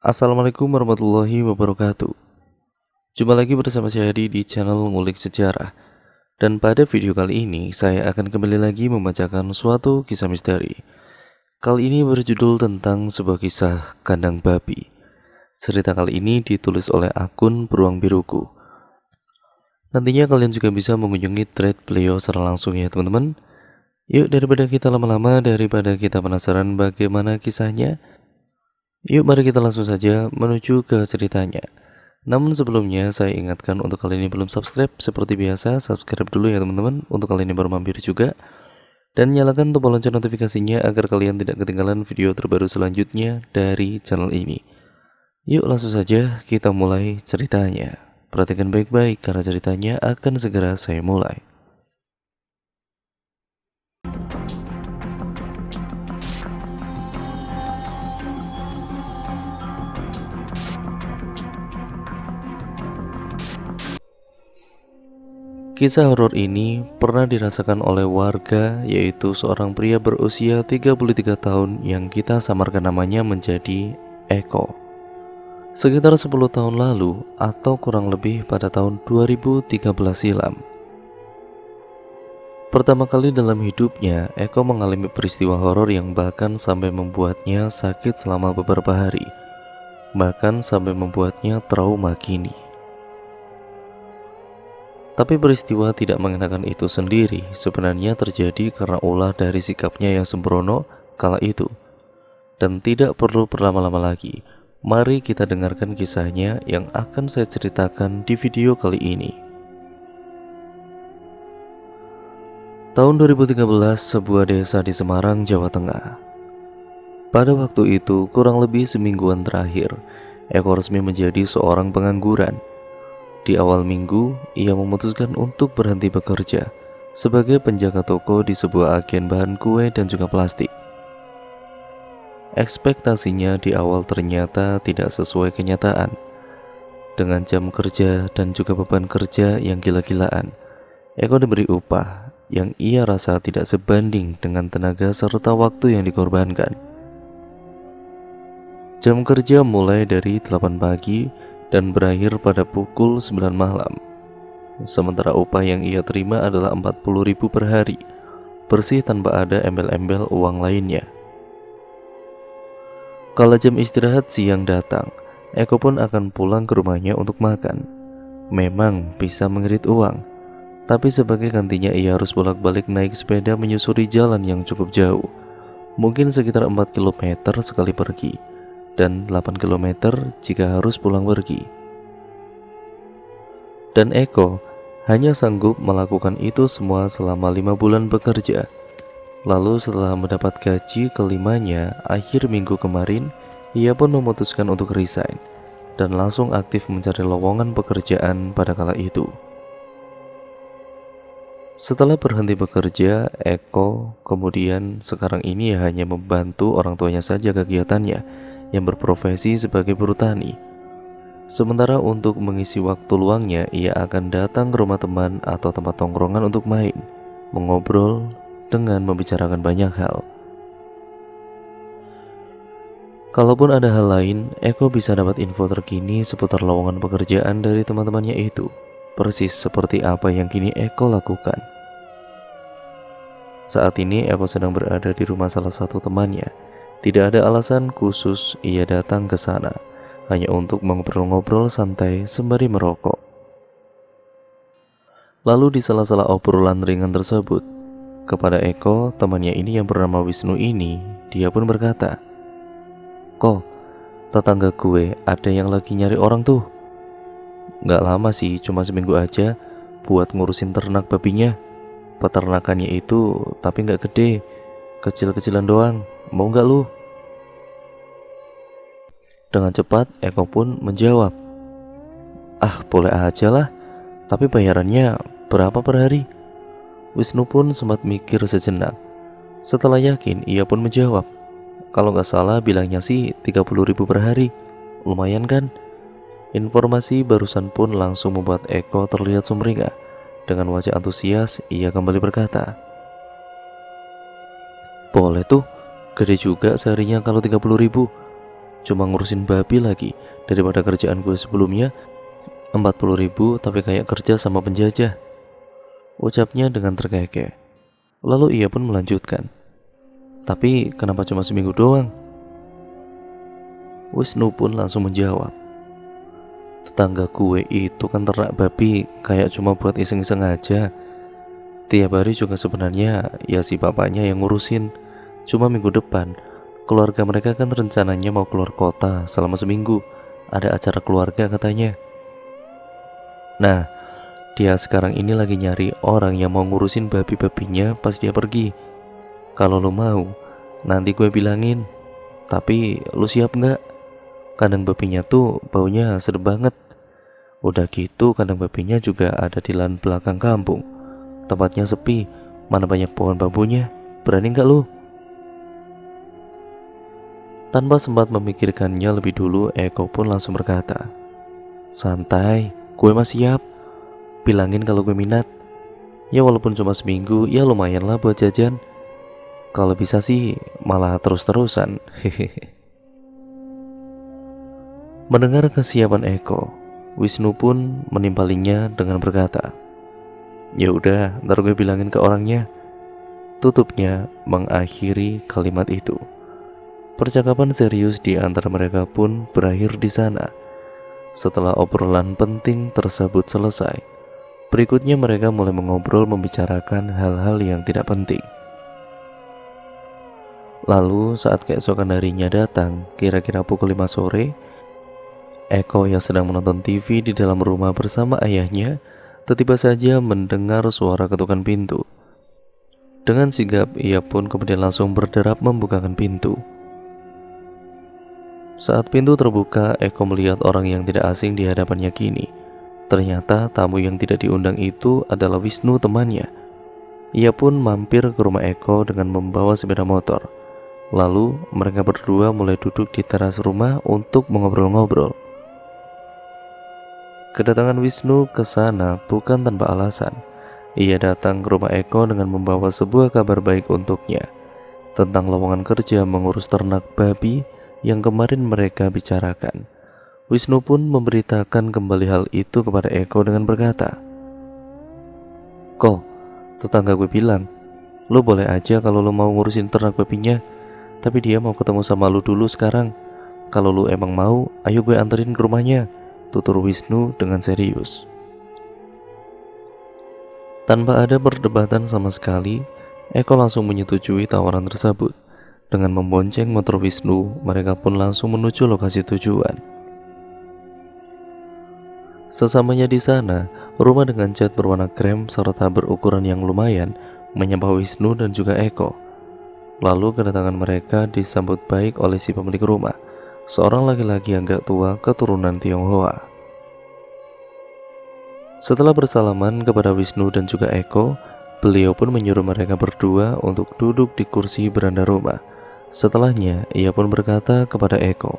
Assalamualaikum warahmatullahi wabarakatuh. Jumpa lagi bersama saya di channel Ngulik Sejarah. Dan pada video kali ini saya akan kembali lagi membacakan suatu kisah misteri. Kali ini berjudul tentang sebuah kisah kandang babi. Cerita kali ini ditulis oleh akun Beruang Biruku. Nantinya kalian juga bisa mengunjungi thread beliau secara langsung ya teman-teman. Yuk daripada kita lama-lama, daripada kita penasaran bagaimana kisahnya, yuk mari kita langsung saja menuju ke ceritanya. Namun sebelumnya saya ingatkan untuk kalian yang belum subscribe, seperti biasa subscribe dulu ya teman-teman, untuk kalian yang baru mampir juga. Dan nyalakan tombol lonceng notifikasinya agar kalian tidak ketinggalan video terbaru selanjutnya dari channel ini. Yuk langsung saja kita mulai ceritanya. Perhatikan baik-baik karena ceritanya akan segera saya mulai. Kisah horor ini pernah dirasakan oleh warga, yaitu seorang pria berusia 33 tahun yang kita samarkan namanya menjadi Eko. Sekitar 10 tahun lalu atau kurang lebih pada tahun 2013 silam. Pertama kali dalam hidupnya, Eko mengalami peristiwa horor yang bahkan sampai membuatnya sakit selama beberapa hari. Bahkan sampai membuatnya trauma kini. Tapi peristiwa tidak mengenakan itu sendiri sebenarnya terjadi karena ulah dari sikapnya yang sembrono kala itu. Dan tidak perlu berlama-lama lagi, mari kita dengarkan kisahnya yang akan saya ceritakan di video kali ini. Tahun 2013, sebuah desa di Semarang, Jawa Tengah. Pada waktu itu, kurang lebih semingguan terakhir, Eko resmi menjadi seorang pengangguran. Di awal minggu, ia memutuskan untuk berhenti bekerja sebagai penjaga toko di sebuah agen bahan kue dan juga plastik. Ekspektasinya di awal ternyata tidak sesuai kenyataan. Dengan jam kerja dan juga beban kerja yang gila-gilaan, Eko diberi upah yang ia rasa tidak sebanding dengan tenaga serta waktu yang dikorbankan. Jam kerja mulai dari 8 pagi dan berakhir pada pukul 9 malam. Sementara upah yang ia terima adalah 40.000 per hari, bersih tanpa ada embel-embel uang lainnya. Kala jam istirahat siang datang, Eko pun akan pulang ke rumahnya untuk makan. Memang bisa mengirit uang, tapi sebagai gantinya ia harus bolak-balik naik sepeda menyusuri jalan yang cukup jauh, mungkin sekitar 4 km sekali pergi, dan 8 km jika harus pulang pergi. Dan Eko hanya sanggup melakukan itu semua selama 5 bulan bekerja. Lalu setelah mendapat gaji kelimanya akhir minggu kemarin, ia pun memutuskan untuk resign dan langsung aktif mencari lowongan pekerjaan pada kala itu. Setelah berhenti bekerja, Eko kemudian sekarang ini hanya membantu orang tuanya saja kegiatannya yang berprofesi sebagai buruh tani. Sementara untuk mengisi waktu luangnya, ia akan datang ke rumah teman atau tempat tongkrongan untuk main, mengobrol, dengan membicarakan banyak hal. Kalaupun ada hal lain, Eko bisa dapat info terkini seputar lowongan pekerjaan dari teman-temannya itu, persis seperti apa yang kini Eko lakukan. Saat ini Eko sedang berada di rumah salah satu temannya. Tidak ada alasan khusus ia datang ke sana, hanya untuk mengobrol-ngobrol santai sembari merokok. Lalu di sela-sela obrolan ringan tersebut, kepada Eko, temannya ini yang bernama Wisnu ini, dia pun berkata, "Kok, tetangga gue ada yang lagi nyari orang tuh. Gak lama sih, cuma seminggu aja buat ngurusin ternak babinya. Peternakannya itu tapi gak gede, kecil-kecilan doang. Mau gak lu?" Dengan cepat Eko pun menjawab, "Ah, boleh aja lah, tapi bayarannya berapa per hari?" Wisnu pun sempat mikir sejenak. Setelah yakin, ia pun menjawab, "Kalau gak salah bilangnya sih 30.000 per hari. Lumayan kan?" Informasi barusan pun langsung membuat Eko terlihat sumringah. Dengan wajah antusias, ia kembali berkata, "Boleh tuh, gede juga seharinya kalau 30.000. cuma ngurusin babi lagi daripada kerjaan gue sebelumnya 40.000 tapi kayak kerja sama penjajah, ucapnya dengan terkekeh. Lalu ia pun melanjutkan, tapi kenapa cuma seminggu doang? Wisnu pun langsung menjawab, tetangga gue itu kan ternak babi kayak cuma buat iseng-iseng aja. Tiap hari juga sebenarnya ya si bapaknya yang ngurusin. Cuma minggu depan keluarga mereka kan rencananya mau keluar kota selama seminggu. Ada acara keluarga katanya. Nah, dia sekarang ini lagi nyari orang yang mau ngurusin babi-babinya pas dia pergi. Kalau lo mau, nanti gue bilangin. Tapi lo siap nggak? Kandang babinya tuh baunya sedep banget. Udah gitu kandang babinya juga ada di lahan belakang kampung. Tempatnya sepi, mana banyak pohon bambunya. Berani nggak lo? Tanpa sempat memikirkannya lebih dulu, Eko pun langsung berkata, santai, gue masih siap. Bilangin kalau gue minat. Ya walaupun cuma seminggu, ya lumayan lah buat jajan. Kalau bisa sih malah terus-terusan. Hehehe. Mendengar kesiapan Eko, Wisnu pun menimpalinya dengan berkata, ya udah, ntar gue bilangin ke orangnya. Tutupnya mengakhiri kalimat itu. Percakapan serius di antara mereka pun berakhir di sana. Setelah obrolan penting tersebut selesai, berikutnya mereka mulai mengobrol membicarakan hal-hal yang tidak penting. Lalu saat keesokan harinya datang, kira-kira pukul 5 sore, Eko yang sedang menonton TV di dalam rumah bersama ayahnya, tiba-tiba saja mendengar suara ketukan pintu. Dengan sigap, ia pun kemudian langsung berderap membukakan pintu. Saat pintu terbuka, Eko melihat orang yang tidak asing di hadapannya kini. Ternyata tamu yang tidak diundang itu adalah Wisnu temannya. Ia pun mampir ke rumah Eko dengan membawa sepeda motor. Lalu mereka berdua mulai duduk di teras rumah untuk mengobrol-ngobrol. Kedatangan Wisnu ke sana bukan tanpa alasan. Ia datang ke rumah Eko dengan membawa sebuah kabar baik untuknya tentang lowongan kerja mengurus ternak babi yang kemarin mereka bicarakan. Wisnu pun memberitakan kembali hal itu kepada Eko dengan berkata, kok tetangga gue bilang lo boleh aja kalau lo mau ngurusin ternak babinya, tapi dia mau ketemu sama lo dulu sekarang. Kalau lo emang mau, ayo gue anterin ke rumahnya, tutur Wisnu dengan serius. Tanpa ada perdebatan sama sekali, Eko langsung menyetujui tawaran tersebut. Dengan membonceng motor Wisnu, mereka pun langsung menuju lokasi tujuan. Sesamanya di sana, rumah dengan cat berwarna krem serta berukuran yang lumayan menyapa Wisnu dan juga Eko. Lalu kedatangan mereka disambut baik oleh si pemilik rumah, seorang laki-laki yang agak tua keturunan Tionghoa. Setelah bersalaman kepada Wisnu dan juga Eko, beliau pun menyuruh mereka berdua untuk duduk di kursi beranda rumah. Setelahnya, ia pun berkata kepada Eko,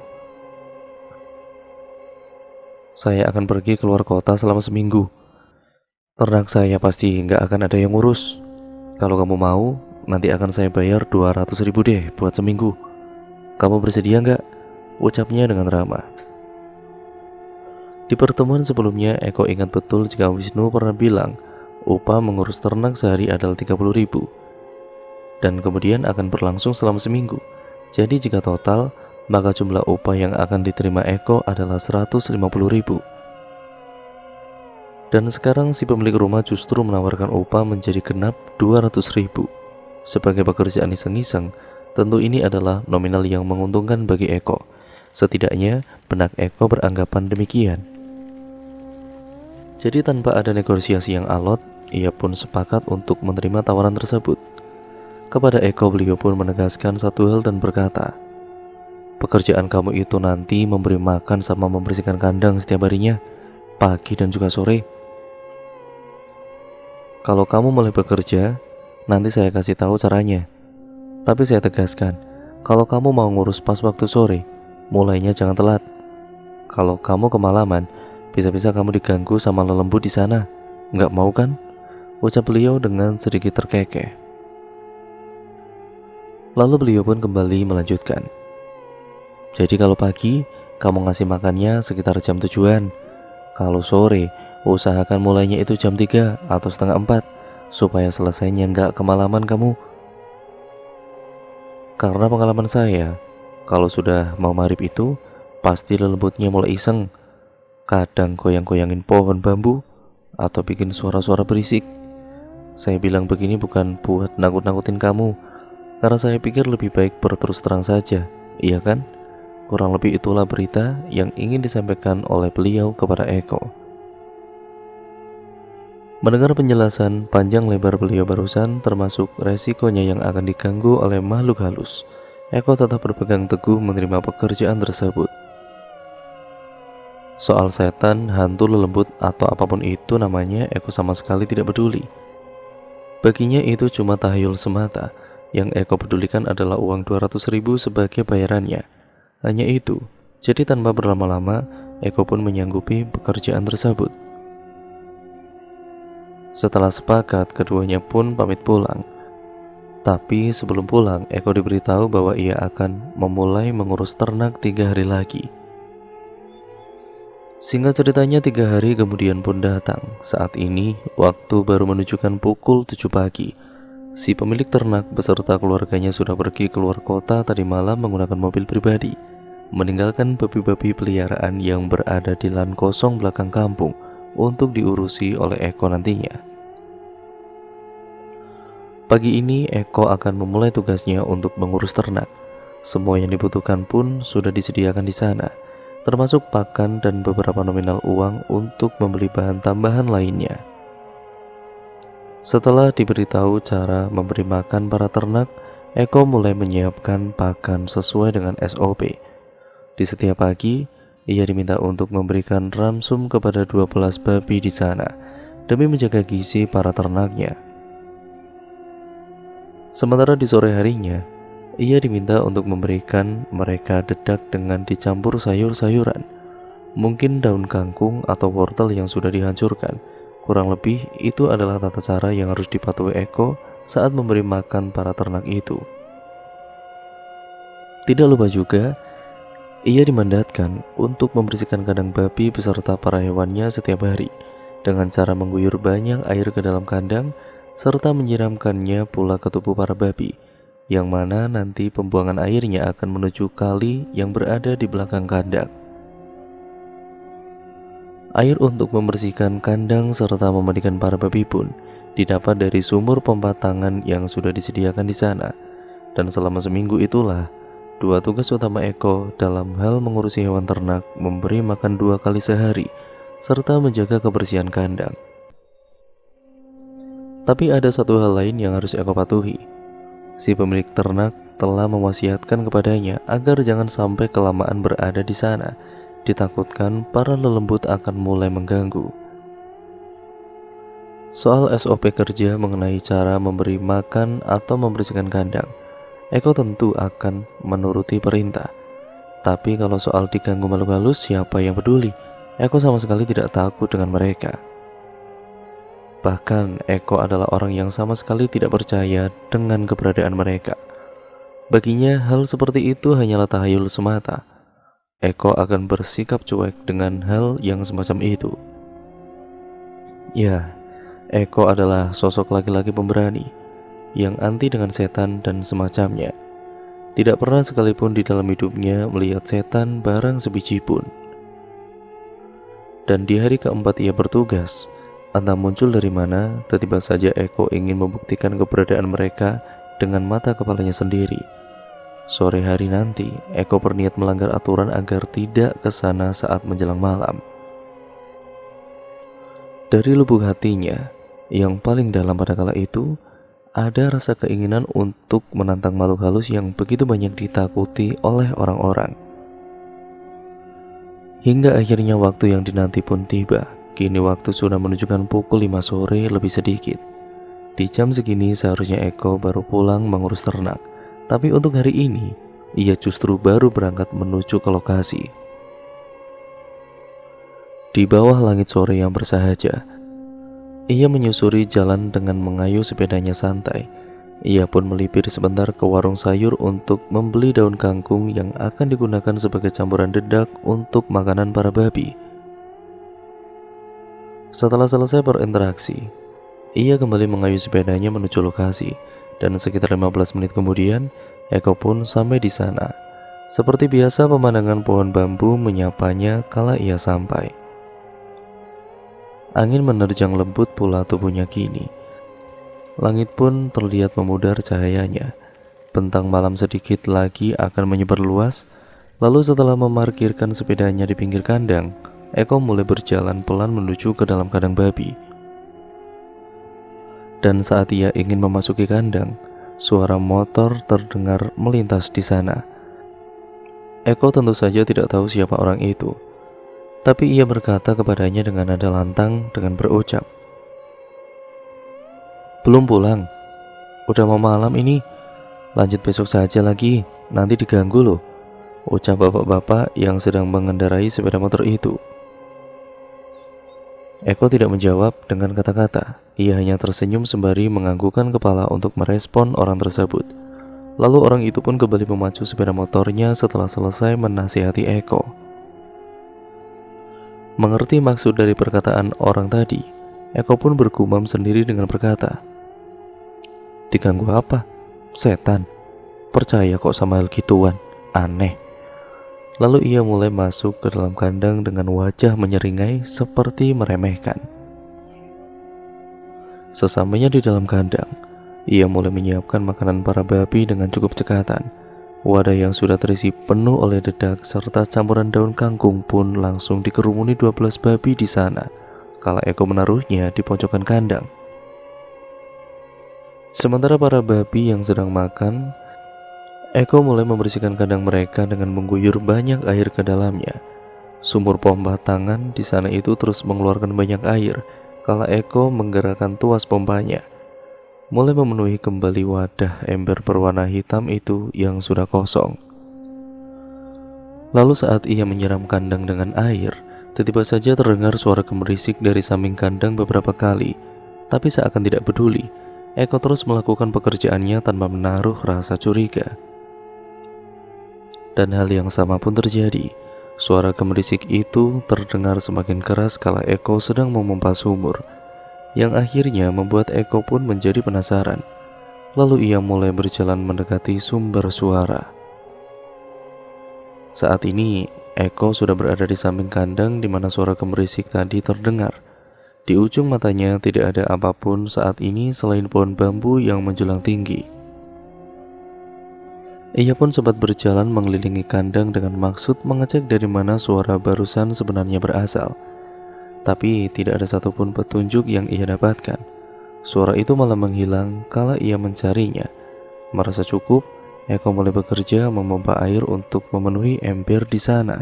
saya akan pergi keluar kota selama seminggu. Ternak saya pasti nggak akan ada yang ngurus. Kalau kamu mau, nanti akan saya bayar 200.000 deh buat seminggu. Kamu bersedia nggak? Ucapnya dengan ramah. Di pertemuan sebelumnya, Eko ingat betul jika Wisnu pernah bilang upah mengurus ternak sehari adalah 30.000 dan kemudian akan berlangsung selama seminggu. Jadi jika total, maka jumlah upah yang akan diterima Eko adalah 150.000. Dan sekarang si pemilik rumah justru menawarkan upah menjadi genap 200.000. Sebagai pekerjaan iseng-iseng, tentu ini adalah nominal yang menguntungkan bagi Eko. Setidaknya benak Eko beranggapan demikian. Jadi tanpa ada negosiasi yang alot, ia pun sepakat untuk menerima tawaran tersebut. Kepada Eko, beliau pun menegaskan satu hal dan berkata, pekerjaan kamu itu nanti memberi makan sama membersihkan kandang setiap harinya, pagi dan juga sore. Kalau kamu mulai bekerja, nanti saya kasih tahu caranya. Tapi saya tegaskan, kalau kamu mau ngurus pas waktu sore, mulainya jangan telat. Kalau kamu kemalaman, bisa-bisa kamu diganggu sama lelembu di sana. Nggak mau kan? Ucap beliau dengan sedikit terkekeh. Lalu beliau pun kembali melanjutkan, Jadi kalau pagi, kamu ngasih makannya sekitar jam 7-an. Kalau sore, usahakan mulainya itu jam 3 atau setengah 4, supaya selesainya nggak kemalaman kamu. Karena pengalaman saya, kalau sudah mau maghrib itu, pasti lelembutnya mulai iseng. Kadang goyang-goyangin pohon bambu, atau bikin suara-suara berisik. Saya bilang begini bukan buat nakut-nakutin kamu, karena saya pikir lebih baik berterus terang saja, iya kan? Kurang lebih itulah berita yang ingin disampaikan oleh beliau kepada Eko. Mendengar penjelasan panjang lebar beliau barusan, termasuk resikonya yang akan diganggu oleh makhluk halus, Eko tetap berpegang teguh menerima pekerjaan tersebut. Soal setan, hantu, lelembut, atau apapun itu namanya, Eko sama sekali tidak peduli. Baginya itu cuma tahayul semata. Yang Eko pedulikan adalah uang 200.000 sebagai bayarannya. Hanya itu. Jadi tanpa berlama-lama, Eko pun menyanggupi pekerjaan tersebut. Setelah sepakat, keduanya pun pamit pulang. Tapi sebelum pulang, Eko diberitahu bahwa ia akan memulai mengurus ternak 3 hari lagi. Singkat ceritanya 3 hari kemudian pun datang. Saat ini, waktu baru menunjukkan pukul 7 pagi. Si pemilik ternak beserta keluarganya sudah pergi keluar kota tadi malam menggunakan mobil pribadi, meninggalkan babi-babi peliharaan yang berada di lahan kosong belakang kampung untuk diurusi oleh Eko nantinya. Pagi ini Eko akan memulai tugasnya untuk mengurus ternak. Semua yang dibutuhkan pun sudah disediakan di sana, termasuk pakan dan beberapa nominal uang untuk membeli bahan tambahan lainnya. Setelah diberitahu cara memberi makan para ternak, Eko mulai menyiapkan pakan sesuai dengan SOP. Di setiap pagi, ia diminta untuk memberikan ramsum kepada 12 babi di sana demi menjaga gizi para ternaknya. Sementara di sore harinya, ia diminta untuk memberikan mereka dedak dengan dicampur sayur-sayuran, mungkin daun kangkung atau wortel yang sudah dihancurkan. Kurang lebih itu adalah tata cara yang harus dipatuhi Eko saat memberi makan para ternak itu. Tidak lupa juga, ia dimandatkan untuk membersihkan kandang babi beserta para hewannya setiap hari dengan cara mengguyur banyak air ke dalam kandang serta menyiramkannya pula ke tubuh para babi, yang mana nanti pembuangan airnya akan menuju kali yang berada di belakang kandang. Air untuk membersihkan kandang serta memandikan para babi pun didapat dari sumur pompa tangan yang sudah disediakan di sana. Dan selama seminggu itulah dua tugas utama Eko dalam hal mengurusi hewan ternak, memberi makan 2 kali sehari serta menjaga kebersihan kandang. Tapi ada satu hal lain yang harus Eko patuhi. Si pemilik ternak telah mewasiatkan kepadanya agar jangan sampai kelamaan berada di sana, ditakutkan para lelembut akan mulai mengganggu. Soal SOP kerja mengenai cara memberi makan atau membersihkan kandang, Eko tentu akan menuruti perintah. Tapi kalau soal diganggu makhluk halus, siapa yang peduli? Eko sama sekali tidak takut dengan mereka. Bahkan Eko adalah orang yang sama sekali tidak percaya dengan keberadaan mereka. Baginya hal seperti itu hanyalah tahayul semata. Eko akan bersikap cuek dengan hal yang semacam itu. Ya, Eko adalah sosok laki-laki pemberani yang anti dengan setan dan semacamnya. Tidak pernah sekalipun di dalam hidupnya melihat setan barang sebiji pun. Dan di hari keempat ia bertugas, entah muncul dari mana, tiba-tiba saja Eko ingin membuktikan keberadaan mereka dengan mata kepalanya sendiri. Sore hari nanti, Eko berniat melanggar aturan agar tidak ke sana saat menjelang malam. Dari lubuk hatinya, yang paling dalam pada kala itu, ada rasa keinginan untuk menantang makhluk halus yang begitu banyak ditakuti oleh orang-orang. Hingga akhirnya waktu yang dinanti pun tiba. Kini waktu sudah menunjukkan pukul 5 sore lebih sedikit. Di jam segini seharusnya Eko baru pulang mengurus ternak. Tapi untuk hari ini, ia justru baru berangkat menuju ke lokasi. Di bawah langit sore yang bersahaja, ia menyusuri jalan dengan mengayuh sepedanya santai. Ia pun melipir sebentar ke warung sayur untuk membeli daun kangkung yang akan digunakan sebagai campuran dedak untuk makanan para babi. Setelah selesai berinteraksi, ia kembali mengayuh sepedanya menuju lokasi, dan sekitar 15 menit kemudian, Eko pun sampai di sana. Seperti biasa, pemandangan pohon bambu menyapanya kala ia sampai. Angin menerjang lembut pula tubuhnya kini. Langit pun terlihat memudar cahayanya. Bentang malam sedikit lagi akan menyebar luas. Lalu setelah memarkirkan sepedanya di pinggir kandang, Eko mulai berjalan pelan menuju ke dalam kandang babi. Dan saat ia ingin memasuki kandang, suara motor terdengar melintas di sana. Eko tentu saja tidak tahu siapa orang itu, tapi ia berkata kepadanya dengan nada lantang dengan berucap, "Belum pulang? Udah mau malam ini. Lanjut besok saja lagi, nanti diganggu loh," ucap bapak-bapak yang sedang mengendarai sepeda motor itu. Eko tidak menjawab dengan kata-kata. Ia hanya tersenyum sembari menganggukkan kepala untuk merespon orang tersebut. Lalu orang itu pun kembali memacu sepeda motornya setelah selesai menasihati Eko. Mengerti maksud dari perkataan orang tadi, Eko pun bergumam sendiri dengan berkata, "Diganggu apa? Setan. Percaya kok sama hal gituan. Aneh." Lalu ia mulai masuk ke dalam kandang dengan wajah menyeringai seperti meremehkan. Sesampainya di dalam kandang, ia mulai menyiapkan makanan para babi dengan cukup cekatan. Wadah yang sudah terisi penuh oleh dedak serta campuran daun kangkung pun langsung dikerumuni 12 babi di sana, kala Eko menaruhnya di pojokan kandang. Sementara para babi yang sedang makan, Eko mulai membersihkan kandang mereka dengan mengguyur banyak air ke dalamnya. Sumur pompa tangan di sana itu terus mengeluarkan banyak air, kala Eko menggerakkan tuas pompanya, mulai memenuhi kembali wadah ember berwarna hitam itu yang sudah kosong. Lalu saat ia menyiram kandang dengan air, tiba-tiba saja terdengar suara gemerisik dari samping kandang beberapa kali. Tapi seakan tidak peduli, Eko terus melakukan pekerjaannya tanpa menaruh rasa curiga. Dan hal yang sama pun terjadi. Suara gemerisik itu terdengar semakin keras kala Eko sedang memompa sumur, yang akhirnya membuat Eko pun menjadi penasaran. Lalu ia mulai berjalan mendekati sumber suara. Saat ini Eko sudah berada di samping kandang di mana suara gemerisik tadi terdengar. Di ujung matanya tidak ada apapun saat ini selain pohon bambu yang menjulang tinggi. Ia pun sempat berjalan mengelilingi kandang dengan maksud mengecek dari mana suara barusan sebenarnya berasal. Tapi tidak ada satupun petunjuk yang ia dapatkan. Suara itu malah menghilang kala ia mencarinya. Merasa cukup, Eko mulai bekerja memompa air untuk memenuhi ember di sana.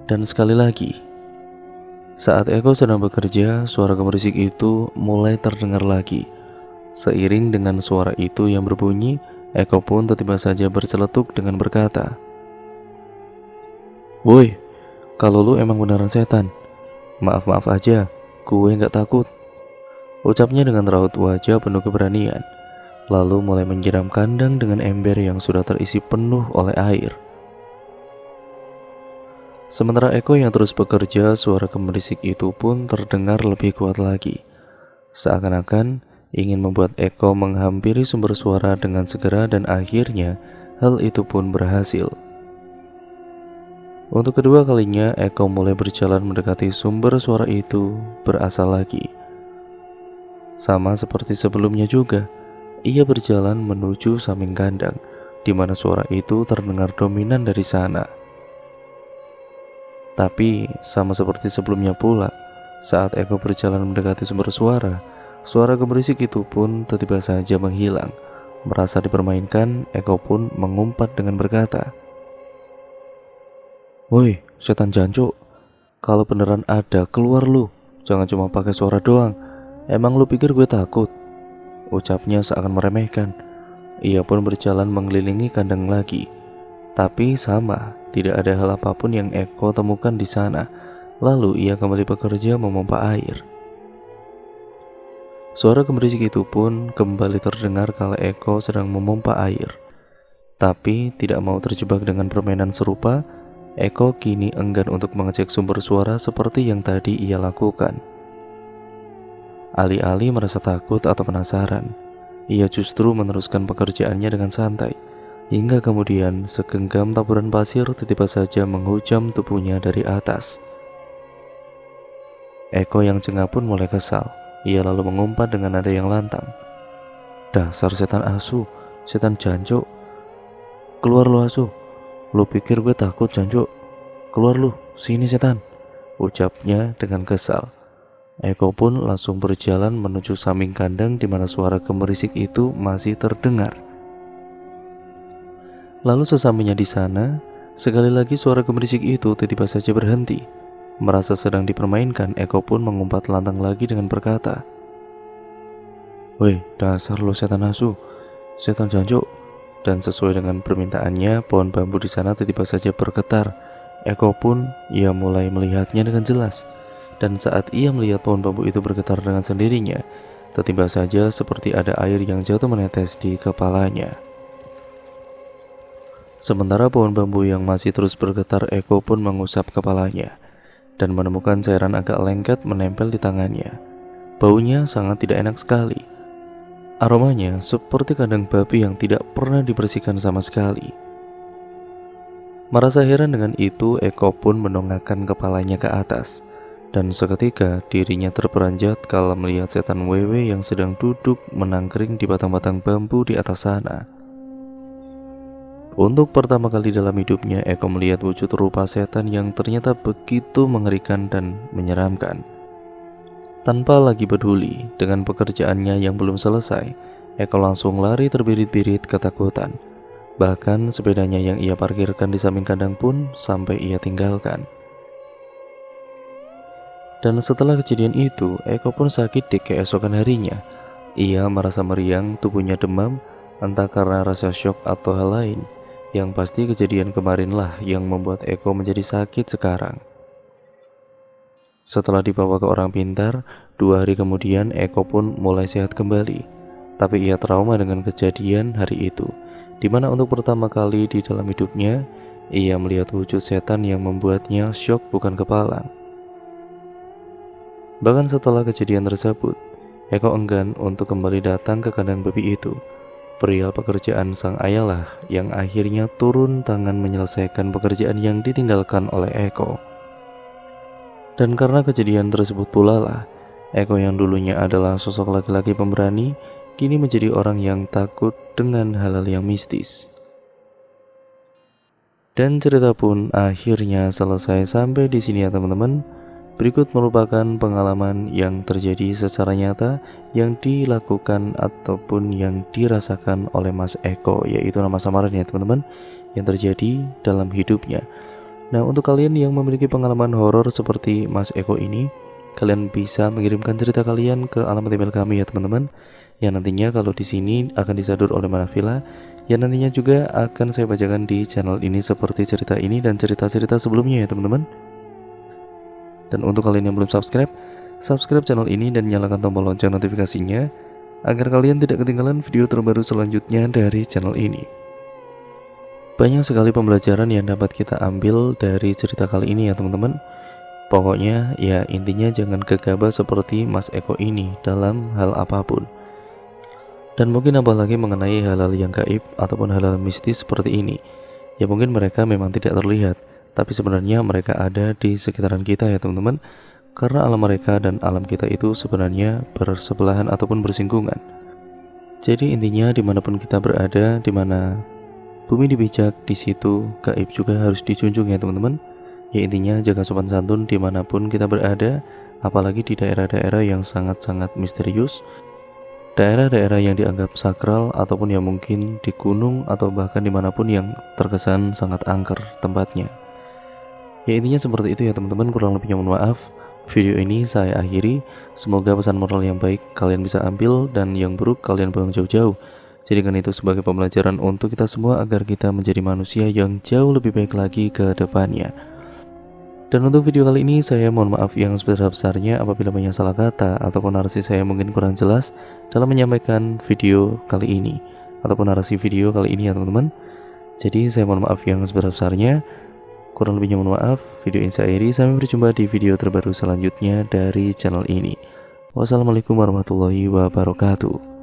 Dan sekali lagi, saat Eko sedang bekerja, suara gemerisik itu mulai terdengar lagi. Seiring dengan suara itu yang berbunyi, Eko pun tiba-tiba saja berseletuk dengan berkata, "Woi, kalau lu emang beneran setan, maaf-maaf aja, gue gak takut," ucapnya dengan raut wajah penuh keberanian. Lalu mulai menyiram kandang dengan ember yang sudah terisi penuh oleh air. Sementara Eko yang terus bekerja, suara gemerisik itu pun terdengar lebih kuat lagi. Seakan-akan ingin membuat Eko menghampiri sumber suara dengan segera, dan akhirnya hal itu pun berhasil. Untuk kedua kalinya Eko mulai berjalan mendekati sumber suara itu berasal lagi. Sama seperti sebelumnya juga, ia berjalan menuju samping kandang di mana suara itu terdengar dominan dari sana. Tapi sama seperti sebelumnya pula, saat Eko berjalan mendekati sumber suara, suara gemerisik itu pun tiba-tiba saja menghilang. Merasa dipermainkan, Eko pun mengumpat dengan berkata, "Woi, setan jancuk, kalau beneran ada, keluar lu. Jangan cuma pakai suara doang. Emang lu pikir gue takut?" ucapnya seakan meremehkan. Ia pun berjalan mengelilingi kandang lagi. Tapi sama, tidak ada hal apapun yang Eko temukan di sana. Lalu ia kembali bekerja memompa air. Suara gemerisik itu pun kembali terdengar kala Eko sedang memompa air. Tapi tidak mau terjebak dengan permainan serupa, Eko kini enggan untuk mengecek sumber suara seperti yang tadi ia lakukan. Alih-alih merasa takut atau penasaran, ia justru meneruskan pekerjaannya dengan santai, hingga kemudian segenggam taburan pasir tiba-tiba saja menghujam tubuhnya dari atas. Eko yang jengah pun mulai kesal. Ia lalu mengumpat dengan nada yang lantang. "Dasar setan asu, setan jancuk. Keluar lu asu. Lu pikir gue takut jancuk? Keluar lu, sini setan," ucapnya dengan kesal. Eko pun langsung berjalan menuju samping kandang di mana suara gemerisik itu masih terdengar. Lalu sesampainya di sana, sekali lagi suara gemerisik itu tiba-tiba saja berhenti. Merasa sedang dipermainkan, Eko pun mengumpat lantang lagi dengan berkata, "Woi, dasar lu setan asu, setan jancuk." Dan sesuai dengan permintaannya, pohon bambu di sana tiba-tiba saja bergetar. Eko pun ia mulai melihatnya dengan jelas. Dan saat ia melihat pohon bambu itu bergetar dengan sendirinya, tiba-tiba saja seperti ada air yang jatuh menetes di kepalanya. Sementara pohon bambu yang masih terus bergetar, Eko pun mengusap kepalanya dan menemukan cairan agak lengket menempel di tangannya. Baunya sangat tidak enak sekali. Aromanya seperti kandang babi yang tidak pernah dibersihkan sama sekali. Merasa heran dengan itu, Eko pun mendongakkan kepalanya ke atas. Dan seketika dirinya terperanjat kala melihat setan wewe yang sedang duduk menangkring di batang-batang bambu di atas sana. Untuk pertama kali dalam hidupnya, Eko melihat wujud rupa setan yang ternyata begitu mengerikan dan menyeramkan. Tanpa lagi peduli dengan pekerjaannya yang belum selesai, Eko langsung lari terbirit-birit ketakutan. Bahkan sepedanya yang ia parkirkan di samping kandang pun sampai ia tinggalkan. Dan setelah kejadian itu, Eko pun sakit di keesokan harinya. Ia merasa meriang, tubuhnya demam, entah karena rasa syok atau hal lain. Yang pasti kejadian kemarinlah yang membuat Eko menjadi sakit sekarang. Setelah dibawa ke orang pintar, 2 hari kemudian Eko pun mulai sehat kembali. Tapi ia trauma dengan kejadian hari itu, di mana untuk pertama kali di dalam hidupnya, ia melihat wujud setan yang membuatnya syok bukan kepalang. Bahkan setelah kejadian tersebut, Eko enggan untuk kembali datang ke kandang babi itu. Perihal pekerjaan sang ayahlah yang akhirnya turun tangan menyelesaikan pekerjaan yang ditinggalkan oleh Eko. Dan karena kejadian tersebut pula lah, Eko yang dulunya adalah sosok laki-laki pemberani, kini menjadi orang yang takut dengan hal-hal yang mistis. Dan cerita pun akhirnya selesai sampai di sini ya teman-teman. Berikut merupakan pengalaman yang terjadi secara nyata yang dilakukan ataupun yang dirasakan oleh Mas Eko, yaitu nama samarannya teman-teman, yang terjadi dalam hidupnya. Nah, untuk kalian yang memiliki pengalaman horor seperti Mas Eko ini, kalian bisa mengirimkan cerita kalian ke alamat email kami ya teman-teman, yang nantinya kalau di sini akan disadur oleh Manavila, yang nantinya juga akan saya bacakan di channel ini seperti cerita ini dan cerita-cerita sebelumnya ya teman-teman. Dan untuk kalian yang belum subscribe channel ini dan nyalakan tombol lonceng notifikasinya agar kalian tidak ketinggalan video terbaru selanjutnya dari channel ini. Banyak sekali pembelajaran yang dapat kita ambil dari cerita kali ini ya teman-teman. Pokoknya ya intinya jangan gegabah seperti Mas Eko ini dalam hal apapun. Dan mungkin apalagi mengenai hal-hal yang gaib ataupun hal-hal mistis seperti ini. Ya mungkin mereka memang tidak terlihat, tapi sebenarnya mereka ada di sekitaran kita ya teman-teman. Karena alam mereka dan alam kita itu sebenarnya bersebelahan ataupun bersinggungan. Jadi intinya dimanapun kita berada, dimana bumi dipijak, di situ gaib juga harus dijunjung ya teman-teman. Ya intinya jaga sopan santun dimanapun kita berada, apalagi di daerah-daerah yang sangat-sangat misterius, daerah-daerah yang dianggap sakral, ataupun yang mungkin di gunung atau bahkan dimanapun yang terkesan sangat angker tempatnya. Ya intinya seperti itu ya teman-teman, kurang lebihnya mohon maaf. Video ini saya akhiri, semoga pesan moral yang baik kalian bisa ambil dan yang buruk kalian buang jauh-jauh. Jadikan itu sebagai pembelajaran untuk kita semua agar kita menjadi manusia yang jauh lebih baik lagi ke depannya. Dan untuk video kali ini saya mohon maaf yang sebesar-besarnya apabila banyak salah kata ataupun narasi saya mungkin kurang jelas dalam menyampaikan video kali ini ataupun narasi video kali ini ya teman-teman. Jadi saya mohon maaf yang sebesar-besarnya. Kurang lebihnya mohon maaf. Video ini saya akhiri. Sampai berjumpa di video terbaru selanjutnya dari channel ini. Wassalamualaikum warahmatullahi wabarakatuh.